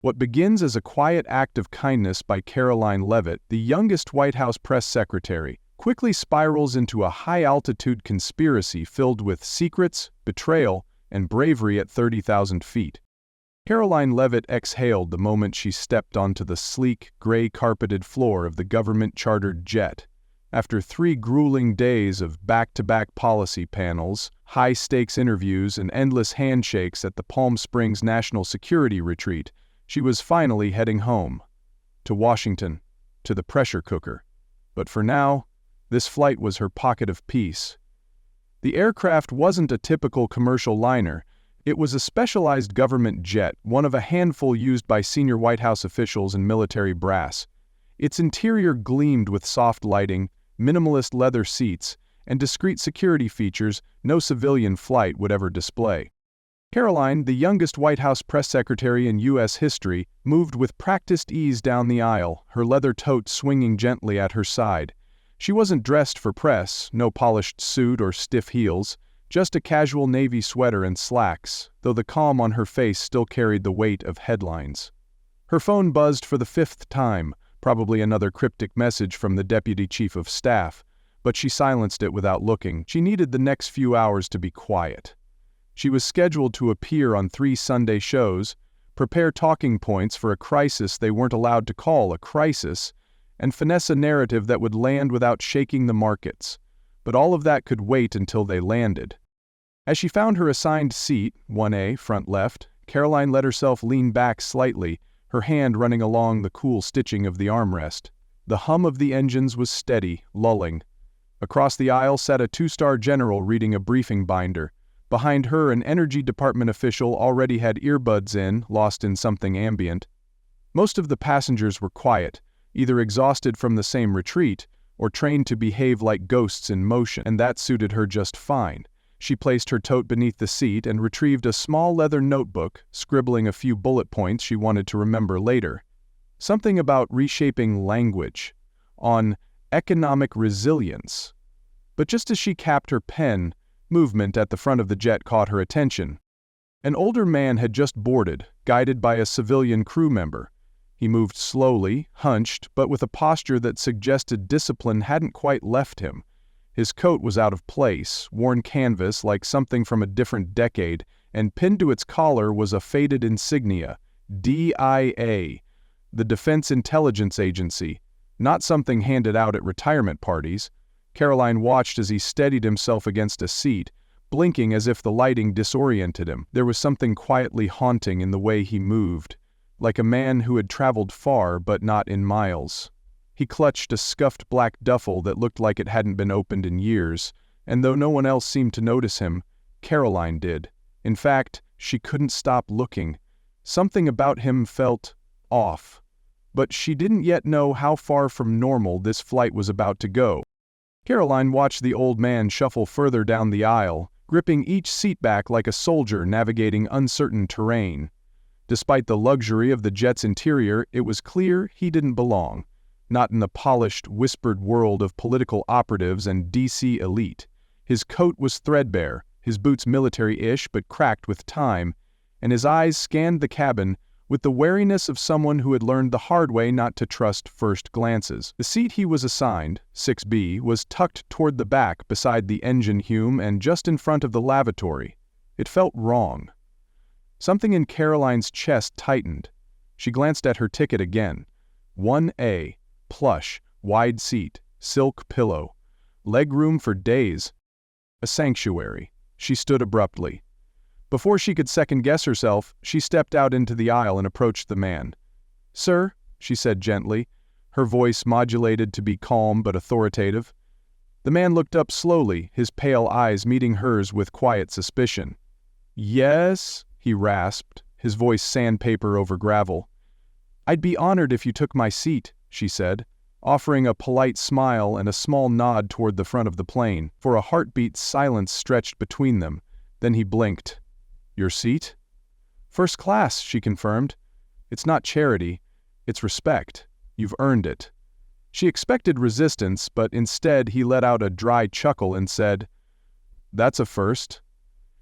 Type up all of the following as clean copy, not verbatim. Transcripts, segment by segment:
What begins as a quiet act of kindness by Karoline Leavitt, the youngest White House press secretary, quickly spirals into a high-altitude conspiracy filled with secrets, betrayal, and bravery at 30,000 feet. Karoline Leavitt exhaled the moment she stepped onto the sleek, gray-carpeted floor of the government-chartered jet. After 3 grueling days of back-to-back policy panels, high-stakes interviews, and endless handshakes at the Palm Springs National Security Retreat, she was finally heading home. To Washington, to the pressure cooker. But for now, this flight was her pocket of peace. The aircraft wasn't a typical commercial liner. It was a specialized government jet, one of a handful used by senior White House officials and military brass. Its interior gleamed with soft lighting, minimalist leather seats, and discreet security features no civilian flight would ever display. Karoline, the youngest White House press secretary in U.S. history, moved with practiced ease down the aisle, her leather tote swinging gently at her side. She wasn't dressed for press, no polished suit or stiff heels, just a casual navy sweater and slacks, though the calm on her face still carried the weight of headlines. Her phone buzzed for the 5th time, probably another cryptic message from the Deputy Chief of Staff, but she silenced it without looking. She needed the next few hours to be quiet. She was scheduled to appear on 3 Sunday shows, prepare talking points for a crisis they weren't allowed to call a crisis, and finesse a narrative that would land without shaking the markets. But all of that could wait until they landed. As she found her assigned seat, 1A, front left, Karoline let herself lean back slightly, her hand running along the cool stitching of the armrest. The hum of the engines was steady, lulling. Across the aisle sat a 2-star general reading a briefing binder. Behind her, an Energy Department official already had earbuds in, lost in something ambient. Most of the passengers were quiet, either exhausted from the same retreat, or trained to behave like ghosts in motion, and that suited her just fine. She placed her tote beneath the seat and retrieved a small leather notebook, scribbling a few bullet points she wanted to remember later. Something about reshaping language, on economic resilience. But just as she capped her pen, movement at the front of the jet caught her attention. An older man had just boarded, guided by a civilian crew member. He moved slowly, hunched, but with a posture that suggested discipline hadn't quite left him. His coat was out of place, worn canvas like something from a different decade, and pinned to its collar was a faded insignia, DIA, the Defense Intelligence Agency, not something handed out at retirement parties. Karoline watched as he steadied himself against a seat, blinking as if the lighting disoriented him. There was something quietly haunting in the way he moved, like a man who had traveled far but not in miles. He clutched a scuffed black duffel that looked like it hadn't been opened in years, and though no one else seemed to notice him, Karoline did. In fact, she couldn't stop looking. Something about him felt off. But she didn't yet know how far from normal this flight was about to go. Karoline watched the old man shuffle further down the aisle, gripping each seat back like a soldier navigating uncertain terrain. Despite the luxury of the jet's interior, it was clear he didn't belong. Not in the polished, whispered world of political operatives and DC elite. His coat was threadbare, his boots military-ish but cracked with time, and his eyes scanned the cabin with the wariness of someone who had learned the hard way not to trust first glances. The seat he was assigned, 6B, was tucked toward the back beside the engine hume and just in front of the lavatory. It felt wrong. Something in Karoline's chest tightened. She glanced at her ticket again. 1A, plush, wide seat, silk pillow. Legroom for days. A sanctuary. She stood abruptly. Before she could second-guess herself, she stepped out into the aisle and approached the man. "Sir," she said gently, her voice modulated to be calm but authoritative. The man looked up slowly, his pale eyes meeting hers with quiet suspicion. "Yes?" he rasped, his voice sandpaper over gravel. "I'd be honored if you took my seat," she said, offering a polite smile and a small nod toward the front of the plane. For a heartbeat, silence stretched between them. Then he blinked. "Your seat?" "First class," she confirmed. "It's not charity. It's respect. You've earned it." She expected resistance, but instead he let out a dry chuckle and said, "That's a first."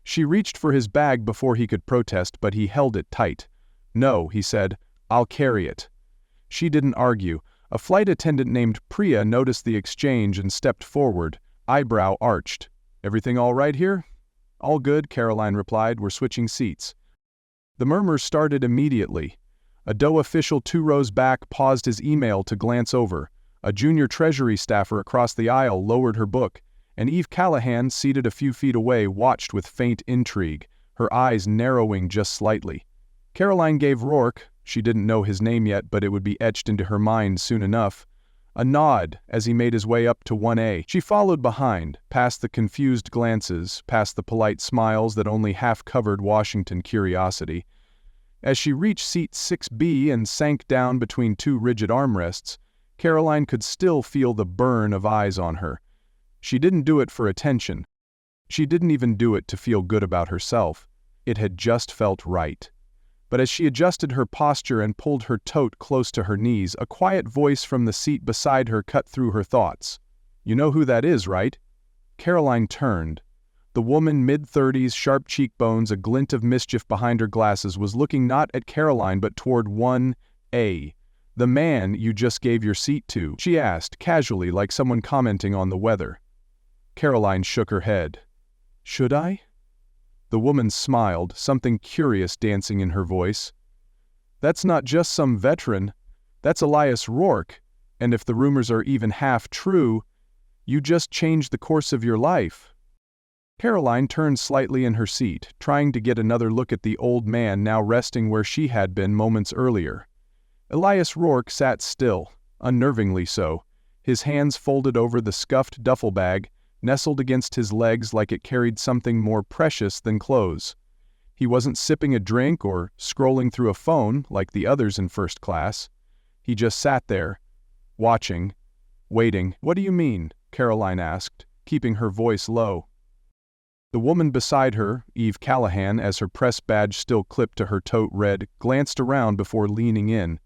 She reached for his bag before he could protest, but he held it tight. "No," he said, I'll carry it." She didn't argue. A flight attendant named Priya noticed the exchange and stepped forward, eyebrow arched. "Everything all right here?" "All good," Karoline replied. "We're switching seats." The murmurs started immediately. A DOE official 2 rows back paused his email to glance over. A junior Treasury staffer across the aisle lowered her book, and Eve Callahan, seated a few feet away, watched with faint intrigue, her eyes narrowing just slightly. Karoline gave Rourke, she didn't know his name yet but it would be etched into her mind soon enough, a nod as he made his way up to 1A. She followed behind, past the confused glances, past the polite smiles that only half-covered Washington curiosity. As she reached seat 6B and sank down between 2 rigid armrests, Karoline could still feel the burn of eyes on her. She didn't do it for attention. She didn't even do it to feel good about herself. It had just felt right. But as she adjusted her posture and pulled her tote close to her knees, a quiet voice from the seat beside her cut through her thoughts. "You know who that is, right?" Karoline turned. The woman, mid-30s, sharp cheekbones, a glint of mischief behind her glasses, was looking not at Karoline but toward 1A. "The man you just gave your seat to?" she asked, casually, like someone commenting on the weather. Karoline shook her head. "Should I?" The woman smiled, something curious dancing in her voice. "That's not just some veteran. That's Elias Rourke, and if the rumors are even half true, you just changed the course of your life." Karoline turned slightly in her seat, trying to get another look at the old man now resting where she had been moments earlier. Elias Rourke sat still, unnervingly so, his hands folded over the scuffed duffel bag, nestled against his legs like it carried something more precious than clothes. He wasn't sipping a drink or scrolling through a phone like the others in first class. He just sat there, watching, waiting. "What do you mean?" Karoline asked, keeping her voice low. The woman beside her, Eve Callahan, as her press badge still clipped to her tote read, glanced around before leaning in.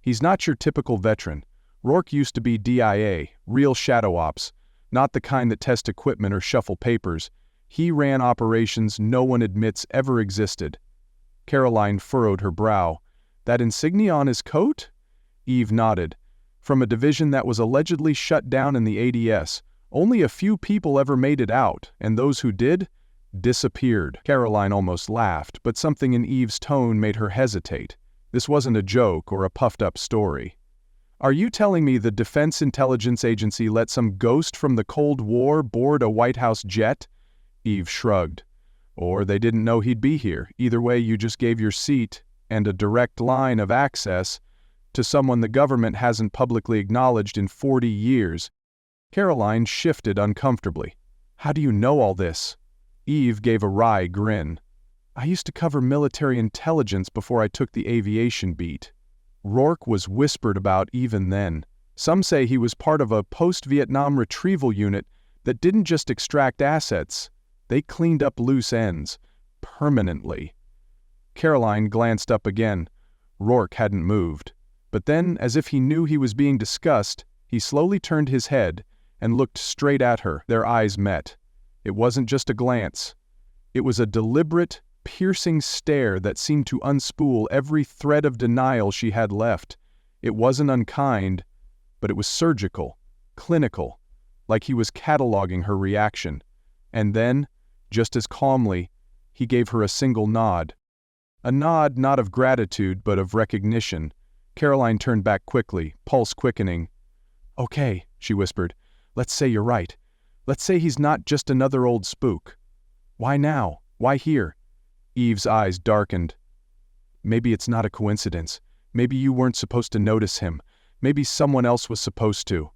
"He's not your typical veteran. Rourke used to be DIA, real shadow ops, not the kind that test equipment or shuffle papers. He ran operations no one admits ever existed." Karoline furrowed her brow. "That insignia on his coat?" Eve nodded. "From a division that was allegedly shut down in the ADS. Only a few people ever made it out, and those who did, disappeared." Karoline almost laughed, but something in Eve's tone made her hesitate. This wasn't a joke or a puffed-up story. "Are you telling me the Defense Intelligence Agency let some ghost from the Cold War board a White House jet?" Eve shrugged. "Or they didn't know he'd be here. Either way, you just gave your seat and a direct line of access to someone the government hasn't publicly acknowledged in 40 years. Karoline shifted uncomfortably. "How do you know all this?" Eve gave a wry grin. "I used to cover military intelligence before I took the aviation beat." Rourke was whispered about even then. Some say he was part of a post-Vietnam retrieval unit that didn't just extract assets, they cleaned up loose ends. Permanently. Karoline glanced up again. Rourke hadn't moved. But then, as if he knew he was being discussed, he slowly turned his head and looked straight at her. Their eyes met. It wasn't just a glance. It was a deliberate, piercing stare that seemed to unspool every thread of denial she had left. It wasn't unkind, but it was surgical, clinical, like he was cataloging her reaction. And then, just as calmly, he gave her a single nod. A nod not of gratitude but of recognition. Karoline turned back quickly, pulse quickening. "Okay," she whispered. "Let's say you're right. Let's say he's not just another old spook. Why now? Why here?" Eve's eyes darkened. "Maybe it's not a coincidence. Maybe you weren't supposed to notice him. Maybe someone else was supposed to."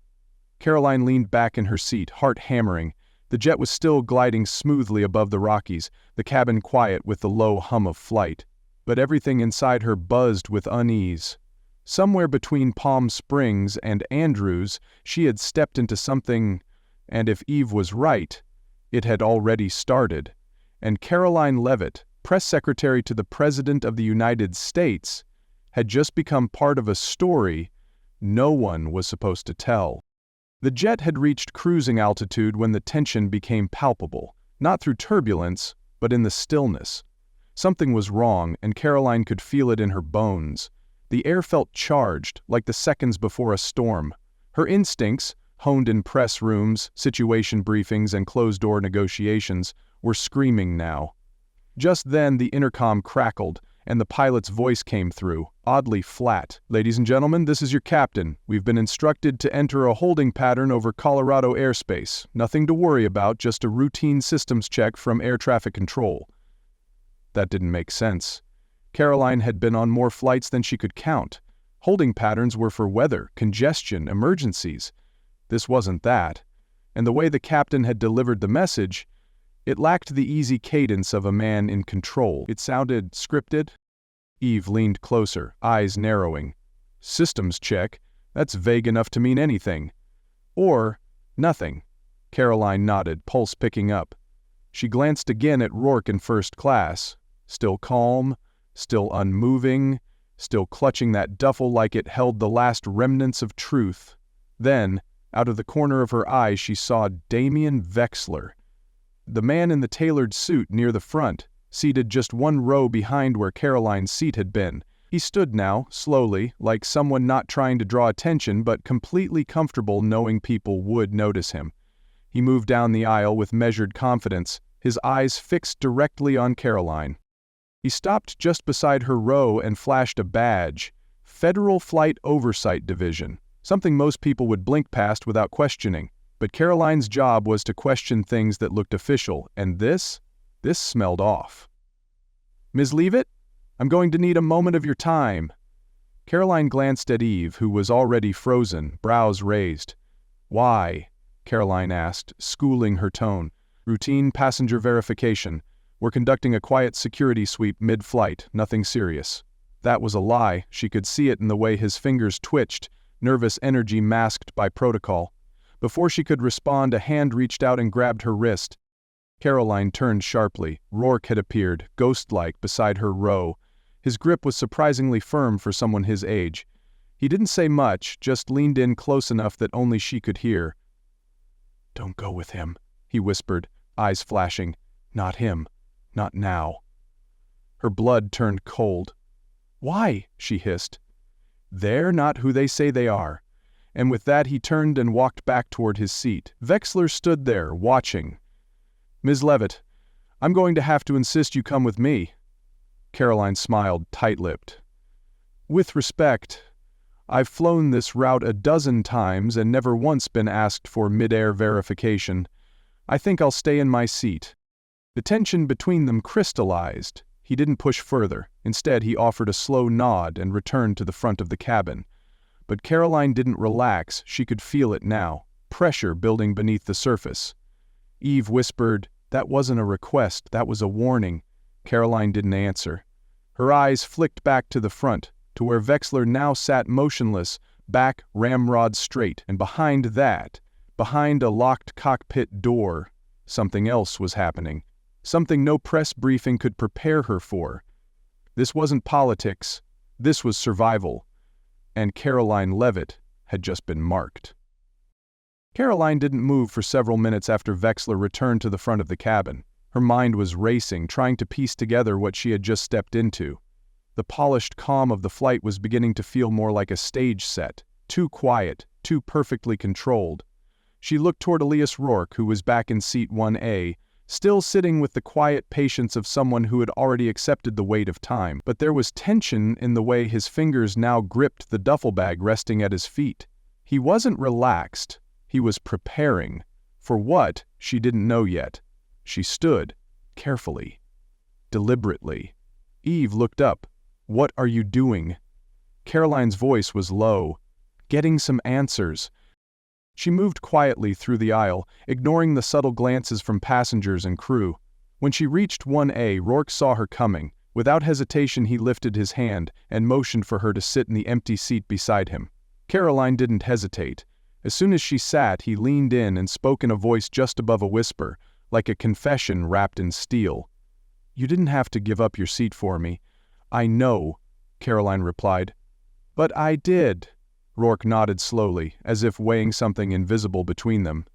Karoline leaned back in her seat, heart hammering. The jet was still gliding smoothly above the Rockies, the cabin quiet with the low hum of flight. But everything inside her buzzed with unease. Somewhere between Palm Springs and Andrews, she had stepped into something, and if Eve was right, it had already started. And Karoline Leavitt, press secretary to the President of the United States, had just become part of a story no one was supposed to tell. The jet had reached cruising altitude when the tension became palpable, not through turbulence, but in the stillness. Something was wrong, and Karoline could feel it in her bones. The air felt charged, like the seconds before a storm. Her instincts, honed in press rooms, situation briefings, and closed-door negotiations, were screaming now. Just then the intercom crackled, and the pilot's voice came through, oddly flat. "Ladies and gentlemen, this is your captain. We've been instructed to enter a holding pattern over Colorado airspace. Nothing to worry about, just a routine systems check from air traffic control." That didn't make sense. Karoline had been on more flights than she could count. Holding patterns were for weather, congestion, emergencies. This wasn't that. And the way the captain had delivered the message, it lacked the easy cadence of a man in control. It sounded scripted. Eve leaned closer, eyes narrowing. "Systems check? That's vague enough to mean anything." Or, "Nothing." Karoline nodded, pulse picking up. She glanced again at Rourke in first class. Still calm, still unmoving, still clutching that duffel like it held the last remnants of truth. Then, out of the corner of her eye, she saw Damien Vexler, the man in the tailored suit near the front, seated just one row behind where Karoline's seat had been. He stood now, slowly, like someone not trying to draw attention but completely comfortable knowing people would notice him. He moved down the aisle with measured confidence, his eyes fixed directly on Karoline. He stopped just beside her row and flashed a badge, Federal Flight Oversight Division, something most people would blink past without questioning. But Karoline's job was to question things that looked official, and this smelled off. "Ms. Leavitt, I'm going to need a moment of your time." Karoline glanced at Eve, who was already frozen, brows raised. "Why?" Karoline asked, schooling her tone. "Routine passenger verification. We're conducting a quiet security sweep mid-flight, nothing serious." That was a lie. She could see it in the way his fingers twitched, nervous energy masked by protocol. Before she could respond, a hand reached out and grabbed her wrist. Karoline turned sharply. Rourke had appeared, ghost-like, beside her row. His grip was surprisingly firm for someone his age. He didn't say much, just leaned in close enough that only she could hear. "Don't go with him," he whispered, eyes flashing. "Not him. Not now." Her blood turned cold. "Why?" she hissed. "They're not who they say they are." And with that he turned and walked back toward his seat. Vexler stood there, watching. "Ms. Leavitt, I'm going to have to insist you come with me." Karoline smiled, tight-lipped. "With respect, I've flown this route a dozen times and never once been asked for mid-air verification. I think I'll stay in my seat." The tension between them crystallized. He didn't push further. Instead, he offered a slow nod and returned to the front of the cabin. But Karoline didn't relax. She could feel it now, pressure building beneath the surface. Eve whispered, "That wasn't a request, that was a warning." Karoline didn't answer. Her eyes flicked back to the front, to where Vexler now sat motionless, back ramrod straight, and behind that, behind a locked cockpit door, something else was happening. Something no press briefing could prepare her for. This wasn't politics, this was survival. And Karoline Leavitt had just been marked. Karoline didn't move for several minutes after Vexler returned to the front of the cabin. Her mind was racing, trying to piece together what she had just stepped into. The polished calm of the flight was beginning to feel more like a stage set, too quiet, too perfectly controlled. She looked toward Elias Rourke, who was back in seat 1A, still sitting with the quiet patience of someone who had already accepted the weight of time. But there was tension in the way his fingers now gripped the duffel bag resting at his feet. He wasn't relaxed. He was preparing. For what, she didn't know yet. She stood, carefully, deliberately. Eve looked up. "What are you doing?" Karoline's voice was low. "Getting some answers." She moved quietly through the aisle, ignoring the subtle glances from passengers and crew. When she reached 1A, Rourke saw her coming. Without hesitation, he lifted his hand and motioned for her to sit in the empty seat beside him. Karoline didn't hesitate. As soon as she sat, he leaned in and spoke in a voice just above a whisper, like a confession wrapped in steel. "You didn't have to give up your seat for me." "I know," Karoline replied. "But I did." Rourke nodded slowly, as if weighing something invisible between them.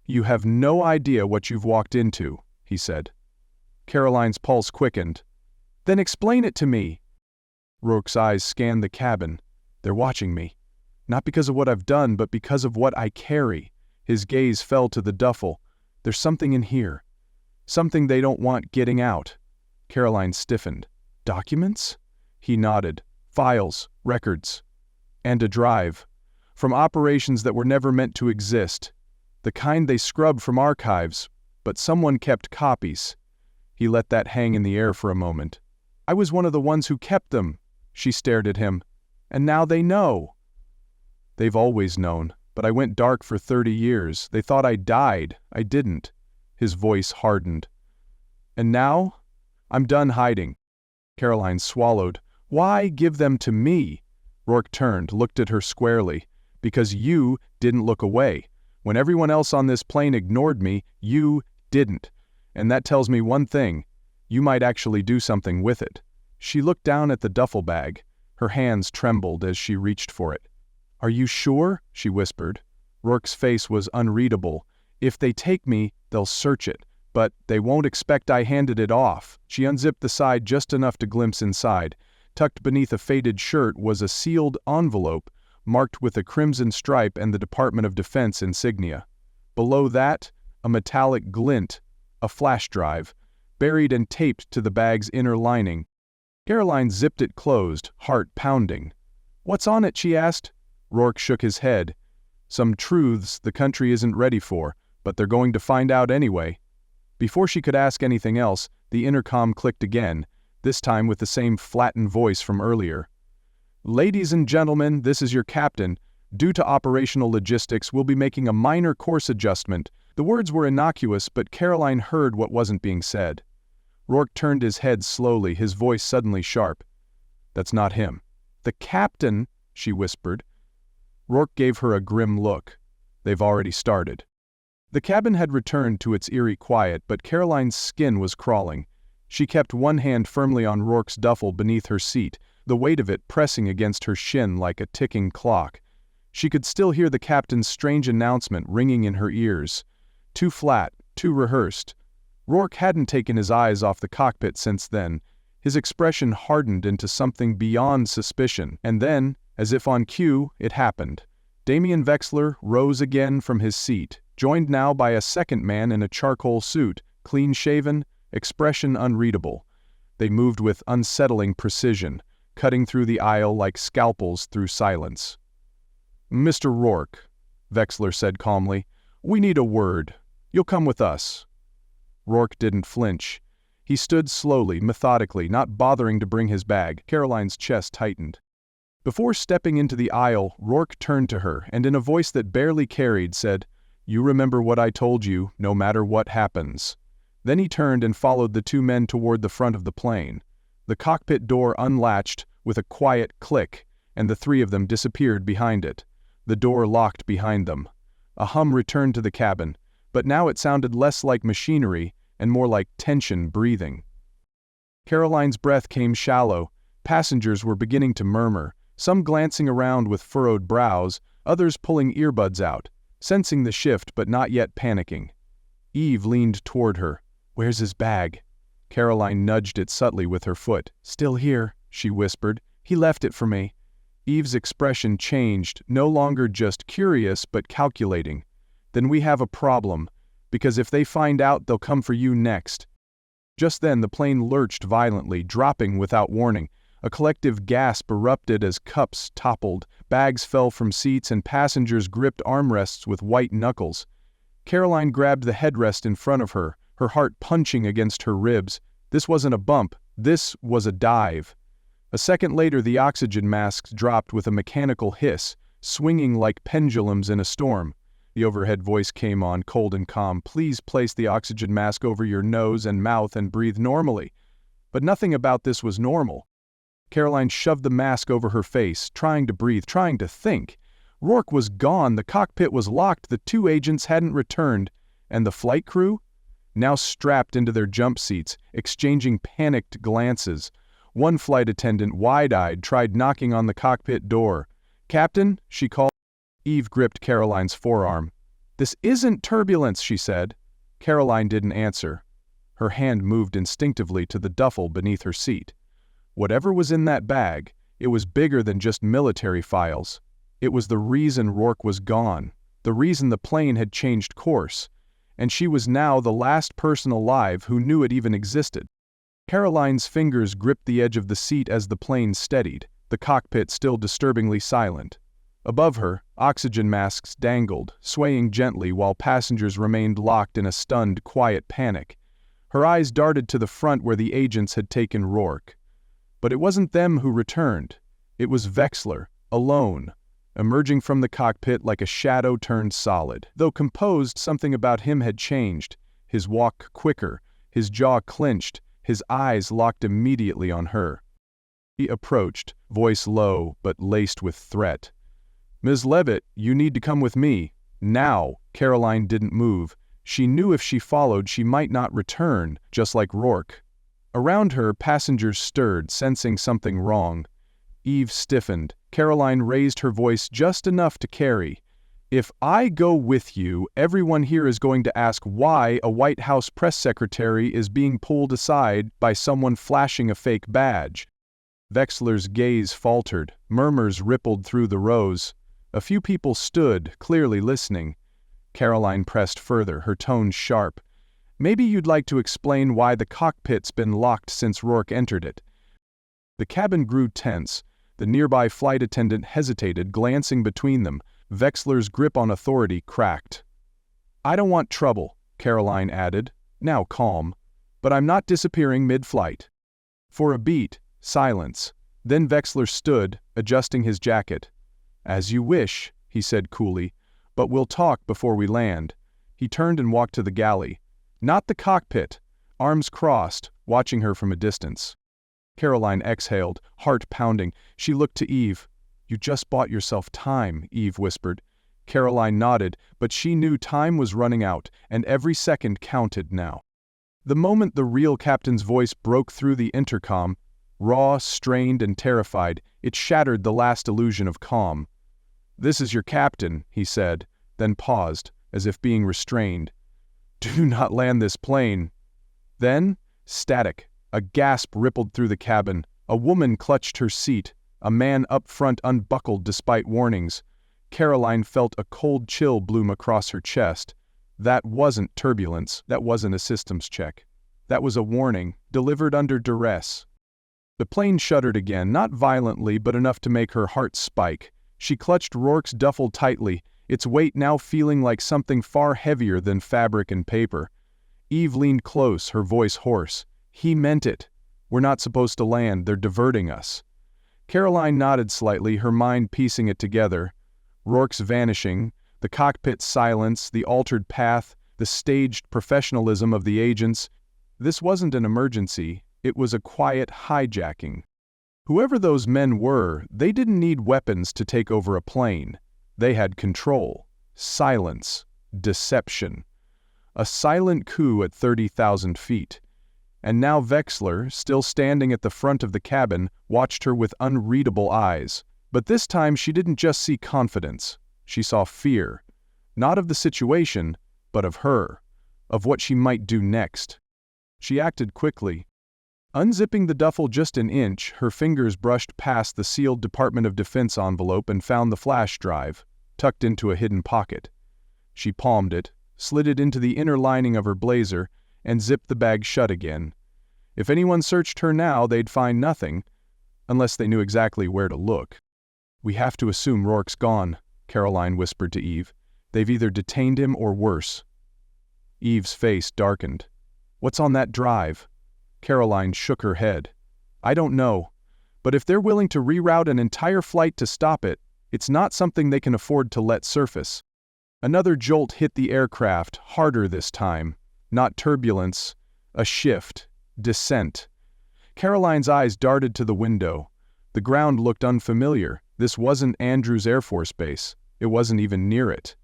"You have no idea what you've walked into," he said. Karoline's pulse quickened. "Then explain it to me." Rourke's eyes scanned the cabin. They're watching me. Not because of what I've done, but because of what I carry. His gaze fell to the duffel. There's something in here. Something they don't want getting out. Karoline stiffened. Documents? He nodded. Files, records. And a drive. From operations that were never meant to exist. The kind they scrubbed from archives, but someone kept copies. He let that hang in the air for a moment. I was one of the ones who kept them. She stared at him. And now they know. They've always known, but I went dark for 30 years. They thought I died. I didn't. His voice hardened. And now? I'm done hiding. Karoline swallowed. Why give them to me? Rourke turned, looked at her squarely. Because you didn't look away. When everyone else on this plane ignored me, you didn't. And that tells me one thing. You might actually do something with it. She looked down at the duffel bag. Her hands trembled as she reached for it. Are you sure? She whispered. Rourke's face was unreadable. If they take me, they'll search it. But they won't expect I handed it off. She unzipped the side just enough to glimpse inside. Tucked beneath a faded shirt was a sealed envelope marked with a crimson stripe and the Department of Defense insignia. Below that, a metallic glint, a flash drive, buried and taped to the bag's inner lining. Karoline zipped it closed, heart pounding. What's on it? She asked. Rourke shook his head. Some truths the country isn't ready for, but they're going to find out anyway. Before she could ask anything else, the intercom clicked again, this time with the same flattened voice from earlier. Ladies and gentlemen, this is your captain. Due to operational logistics, we'll be making a minor course adjustment. The words were innocuous, but Karoline heard what wasn't being said. Rourke turned his head slowly, his voice suddenly sharp. That's not him. The captain, she whispered. Rourke gave her a grim look. They've already started. The cabin had returned to its eerie quiet, but Karoline's skin was crawling. She kept one hand firmly on Rourke's duffel beneath her seat, the weight of it pressing against her shin like a ticking clock. She could still hear the captain's strange announcement ringing in her ears. Too flat, too rehearsed. Rourke hadn't taken his eyes off the cockpit since then. His expression hardened into something beyond suspicion, and then, as if on cue, it happened. Damien Wexler rose again from his seat, joined now by a second man in a charcoal suit, clean-shaven, expression unreadable. They moved with unsettling precision, cutting through the aisle like scalpels through silence. Mr. Rourke, Wexler said calmly, we need a word. You'll come with us. Rourke didn't flinch. He stood slowly, methodically, not bothering to bring his bag. Karoline's chest tightened. Before stepping into the aisle, Rourke turned to her, and in a voice that barely carried, said, You remember what I told you, no matter what happens. Then he turned and followed the two men toward the front of the plane. The cockpit door unlatched with a quiet click, and the three of them disappeared behind it. The door locked behind them. A hum returned to the cabin, but now it sounded less like machinery and more like tension breathing. Karoline's breath came shallow. Passengers were beginning to murmur, some glancing around with furrowed brows, others pulling earbuds out, sensing the shift but not yet panicking. Eve leaned toward her. Where's his bag? Karoline nudged it subtly with her foot. Still here, she whispered. He left it for me. Eve's expression changed, no longer just curious but calculating. Then we have a problem, because if they find out, they'll come for you next. Just then the plane lurched violently, dropping without warning. A collective gasp erupted as cups toppled, bags fell from seats, and passengers gripped armrests with white knuckles. Karoline grabbed the headrest in front of her, her heart punching against her ribs. This wasn't a bump, this was a dive. A second later the oxygen masks dropped with a mechanical hiss, swinging like pendulums in a storm. The overhead voice came on, cold and calm. Please place the oxygen mask over your nose and mouth and breathe normally. But nothing about this was normal. Karoline shoved the mask over her face, trying to breathe, trying to think. Rourke was gone, the cockpit was locked, the two agents hadn't returned, and the flight crew? Now strapped into their jump seats, exchanging panicked glances. One flight attendant, wide-eyed, tried knocking on the cockpit door. Captain, she called. Eve gripped Karoline's forearm. This isn't turbulence, she said. Karoline didn't answer. Her hand moved instinctively to the duffel beneath her seat. Whatever was in that bag, it was bigger than just military files. It was the reason Rourke was gone, the reason the plane had changed course, and she was now the last person alive who knew it even existed. Karoline's fingers gripped the edge of the seat as the plane steadied, the cockpit still disturbingly silent. Above her, oxygen masks dangled, swaying gently while passengers remained locked in a stunned, quiet panic. Her eyes darted to the front where the agents had taken Rourke. But it wasn't them who returned. It was Wexler, alone, emerging from the cockpit like a shadow turned solid. Though composed, something about him had changed. His walk quicker, his jaw clenched, his eyes locked immediately on her. He approached, voice low but laced with threat. "Ms. Leavitt, you need to come with me. Now." Karoline didn't move. She knew if she followed she might not return, just like Rourke. Around her, passengers stirred, sensing something wrong. Eve stiffened. Karoline raised her voice just enough to carry. "If I go with you, everyone here is going to ask why a White House press secretary is being pulled aside by someone flashing a fake badge." Wexler's gaze faltered. Murmurs rippled through the rows. A few people stood, clearly listening. Karoline pressed further, her tone sharp. "Maybe you'd like to explain why the cockpit's been locked since Rourke entered it." The cabin grew tense. The nearby flight attendant hesitated, glancing between them. Wexler's grip on authority cracked. "I don't want trouble," Karoline added, now calm. "But I'm not disappearing mid-flight." For a beat, silence. Then Wexler stood, adjusting his jacket. "As you wish," he said coolly, "but we'll talk before we land." He turned and walked to the galley. Not the cockpit, arms crossed, watching her from a distance. Karoline exhaled, heart pounding. She looked to Eve. "You just bought yourself time," Eve whispered. Karoline nodded, but she knew time was running out, and every second counted now. The moment the real captain's voice broke through the intercom, raw, strained, and terrified, it shattered the last illusion of calm. "This is your captain," he said, then paused, as if being restrained. "Do not land this plane." Then, static, a gasp rippled through the cabin. A woman clutched her seat. A man up front unbuckled despite warnings. Karoline felt a cold chill bloom across her chest. That wasn't turbulence. That wasn't a systems check. That was a warning, delivered under duress. The plane shuddered again, not violently but enough to make her heart spike. She clutched Rourke's duffel tightly, its weight now feeling like something far heavier than fabric and paper. Eve leaned close, her voice hoarse. "He meant it. We're not supposed to land, they're diverting us." Karoline nodded slightly, her mind piecing it together. Rourke's vanishing, the cockpit's silence, the altered path, the staged professionalism of the agents. This wasn't an emergency, it was a quiet hijacking. Whoever those men were, they didn't need weapons to take over a plane. They had control, silence, deception. A silent coup at 30,000 feet. And now Wexler, still standing at the front of the cabin, watched her with unreadable eyes. But this time she didn't just see confidence. She saw fear. Not of the situation, but of her. Of what she might do next. She acted quickly. Unzipping the duffel just an inch, her fingers brushed past the sealed Department of Defense envelope and found the flash drive, tucked into a hidden pocket. She palmed it, slid it into the inner lining of her blazer, and zipped the bag shut again. If anyone searched her now, they'd find nothing, unless they knew exactly where to look. "We have to assume Rourke's gone," Karoline whispered to Eve. "They've either detained him or worse." Eve's face darkened. "What's on that drive?" Karoline shook her head. "I don't know. But if they're willing to reroute an entire flight to stop it, it's not something they can afford to let surface." Another jolt hit the aircraft, harder this time. Not turbulence, a shift, descent. Karoline's eyes darted to the window. The ground looked unfamiliar. This wasn't Andrews Air Force Base. It wasn't even near it.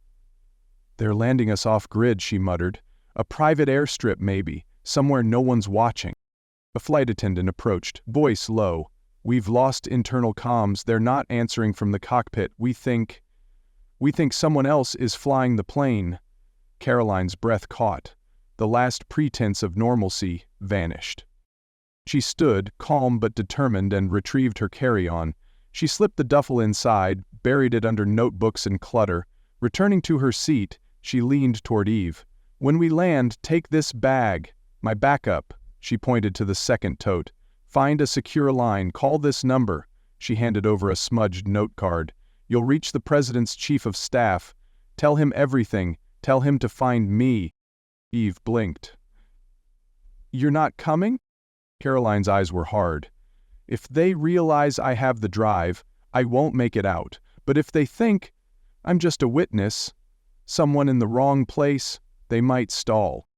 "They're landing us off-grid," she muttered. "A private airstrip, maybe, somewhere no one's watching." A flight attendant approached, voice low. "We've lost internal comms. They're not answering from the cockpit. We think someone else is flying the plane." Karoline's breath caught. The last pretense of normalcy vanished. She stood, calm but determined, and retrieved her carry-on. She slipped the duffel inside, buried it under notebooks and clutter. Returning to her seat, she leaned toward Eve. "When we land, take this bag. My backup." She pointed to the second tote. "Find a secure line, call this number." She handed over a smudged note card. "You'll reach the President's Chief of Staff. Tell him everything. Tell him to find me." Eve blinked. "You're not coming?" Karoline's eyes were hard. "If they realize I have the drive, I won't make it out. But if they think I'm just a witness, someone in the wrong place, they might stall."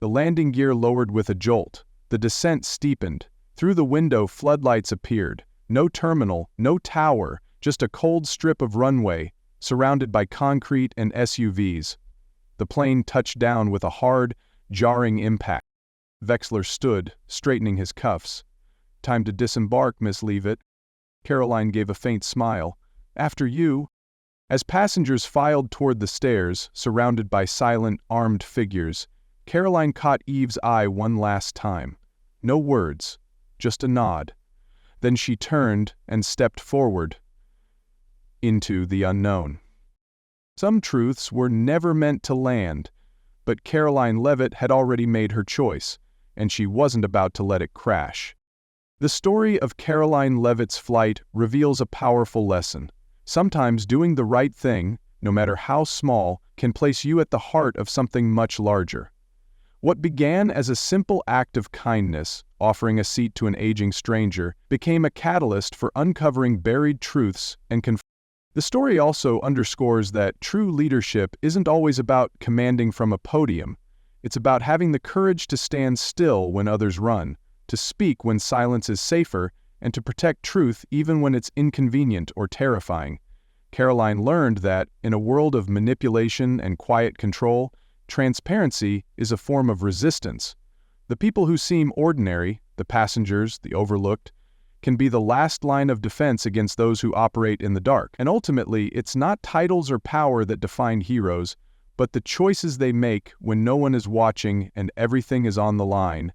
The landing gear lowered with a jolt. The descent steepened. Through the window, floodlights appeared. No terminal, no tower, just a cold strip of runway, surrounded by concrete and SUVs. The plane touched down with a hard, jarring impact. Wexler stood, straightening his cuffs. "Time to disembark, Miss Leavitt." Karoline gave a faint smile. "After you." As passengers filed toward the stairs, surrounded by silent, armed figures, Karoline caught Eve's eye one last time. No words, just a nod. Then she turned and stepped forward into the unknown. Some truths were never meant to land, but Karoline Leavitt had already made her choice, and she wasn't about to let it crash. The story of Karoline Leavitt's flight reveals a powerful lesson. Sometimes doing the right thing, no matter how small, can place you at the heart of something much larger. What began as a simple act of kindness, offering a seat to an aging stranger, became a catalyst for uncovering buried truths and The story also underscores that true leadership isn't always about commanding from a podium. It's about having the courage to stand still when others run, to speak when silence is safer, and to protect truth even when it's inconvenient or terrifying. Karoline learned that, in a world of manipulation and quiet control, transparency is a form of resistance. The people who seem ordinary, the passengers, the overlooked, can be the last line of defense against those who operate in the dark. And ultimately, it's not titles or power that define heroes, but the choices they make when no one is watching and everything is on the line.